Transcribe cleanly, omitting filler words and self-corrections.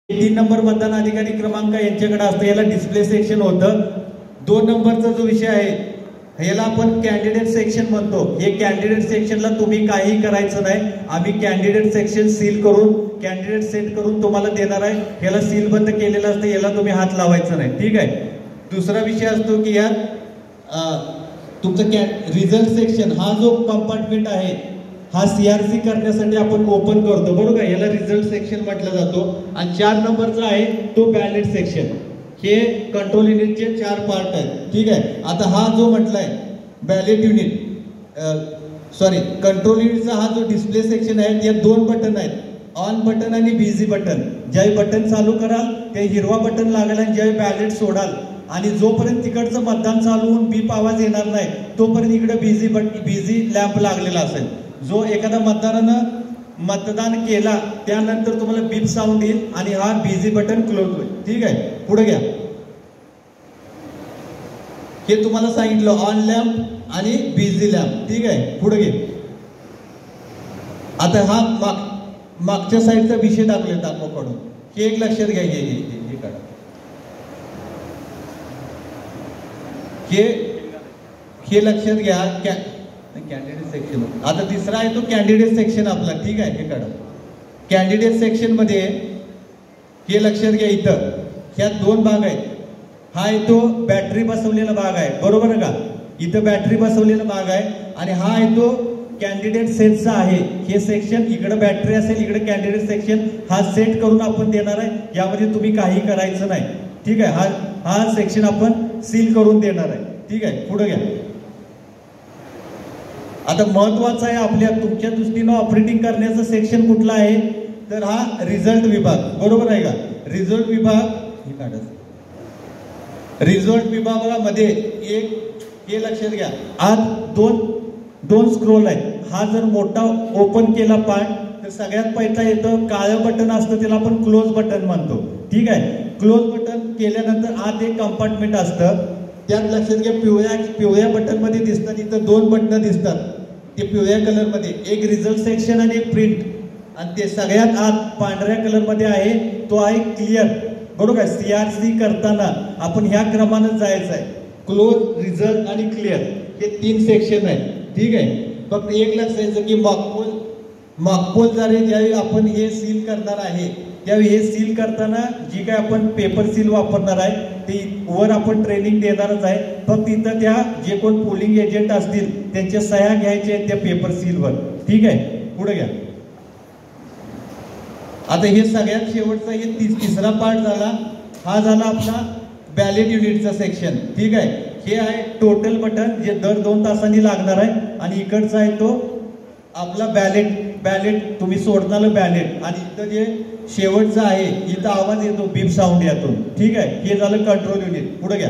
3 number मतदान अधिकारी क्रमांक यांच्याकडे असतं, याला डिस्प्ले सेक्शन होतं. 2 नंबरचा जो विषय आहे याला आपण कॅन्डिडेट सेक्शन म्हणतो. हे कॅन्डिडेट सेक्शनला तुम्ही काही करायचं नाही. आम्ही कॅन्डिडेट सेक्शन सील करून कॅन्डिडेट सेट करून तुम्हाला देणार आहे. याला सील बंद केलेलं असतं, याला तुम्ही हात लावायचं नाही. ठीक आहे. दुसरा विषय असतो की यात तुमचं रिझल्ट सेक्शन हा जो कंपार्टमेंट आहे हा सीआरसी करण्यासाठी आपण ओपन करतो, बरोबर. याला रिझल्ट सेक्शन म्हटलं जातो. आणि 4 नंबरचा आहे तो बॅलेट सेक्शन. हे कंट्रोल युनिटचे 4 पार्ट आहेत. ठीक आहे. आता हा जो म्हटलाय बॅलेट युनिट कंट्रोल युनिटचा हा जो डिस्प्ले सेक्शन आहे यात 2 बटन आहेत, ऑन बटन आणि बिझी बटन. ज्यावेळी बटन चालू कराल ते हिरवा बटन लागेल आणि ज्यावेळी बॅलेट सोडाल आणि जोपर्यंत तिकडचं मतदान चालू होऊन बीप आवाज येणार नाही तोपर्यंत इकडे बिझी लॅम्प लागलेला असेल. जो एखादा मतदारानं मतदान केला त्यानंतर तुम्हाला बीप साऊंड येईल आणि हा बिझी बटन क्लोज होईल. ठीक आहे. पुढे घ्या. हे तुम्हाला सांगितलं ऑन लॅम्प आणि बिझी लॅम्प. ठीक आहे. पुढे घे. आता हा मागच्या साईडचा विषय दाखवून हे एक लक्षात घ्या. हे लक्षात घ्या. Candidate section. आता तिसरा आहे तो कॅन्डिडेट सेक्शन आपला. ठीक आहे. हे काढा. कॅन्डिडेट सेक्शन मध्ये हे लक्षात घ्या. इथं ह्यात 2 भाग आहेत. हा येतो बॅटरी बसवलेला भाग आहे, बरोबर का. इथं बॅटरी बसवलेला भाग आहे आणि हा आहे तो कॅन्डिडेट सेटचा आहे. हे सेक्शन इकडे बॅटरी असेल, इकडे कॅन्डिडेट सेक्शन हा सेट करून आपण देणार आहे. यामध्ये तुम्ही काही करायचं नाही. ठीक आहे. हा सेक्शन आपण सील करून देणार आहे. ठीक आहे. पुढे घ्या. आता महत्वाचं आहे आपल्या तुमच्या दृष्टीनं ऑपरेटिंग करण्याचं सेक्शन कुठला आहे तर हा रिझल्ट विभाग, बरोबर आहे का. रिझल्ट विभाग रिझल्ट विभागामध्ये हे लक्षात घ्या. आत दोन स्क्रोल आहेत. हा जर मोठा ओपन केला पार्ट तर सगळ्यात पहिला येतं काळं बटन असतं, त्याला आपण क्लोज बटन म्हणतो. ठीक आहे. क्लोज बटन केल्यानंतर आत एक कंपार्टमेंट असतं. त्यात लक्षात घ्या पिवळ्या बटन मध्ये दिसतात. इथं 2 बटन दिसतात ते पिवळ्या कलर मध्ये, एक रिझल्ट सेक्शन आणि एक प्रिंट. आणि ते सगळ्यात आत पांढऱ्या कलर मध्ये आहे तो आहे क्लिअर, बरोबर. सीआरसी करताना आपण ह्या क्रमानं जायचं आहे. क्लोज, रिझल्ट आणि क्लिअर हे 3 सेक्शन आहेत. ठीक आहे. फक्त एक लक्षात की मॉकपोल ज्यावेळी आपण हे सील करणार आहे त्यावेळी हे सील करताना जी काय आपण पेपर सील वापरणार आहे ते वर आपण ट्रेनिंग देणारच आहे. फक्त इथं त्या जे कोण पोलिंग एजंट असतील त्यांच्या सह्या घ्यायच्या आहेत त्या पेपर सीलवर. ठीक आहे. पुढे घ्या. आता हे सगळ्यात शेवटचा हे तिसरा पार्ट झाला. हा झाला आपला बॅलेट युनिटचा सेक्शन. ठीक आहे. हे आहे टोटल बटन जे दर 2 तासांनी लागणार आहे आणि इकडचा आहे तो आपला बॅलेट तुम्ही सोडणार बॅलेट. आणि इथं जे शेवटचं आहे इथं आवाज येतो बीप साऊंड यातून. ठीक आहे. हे झालं कंट्रोल युनिट. पुढे घ्या.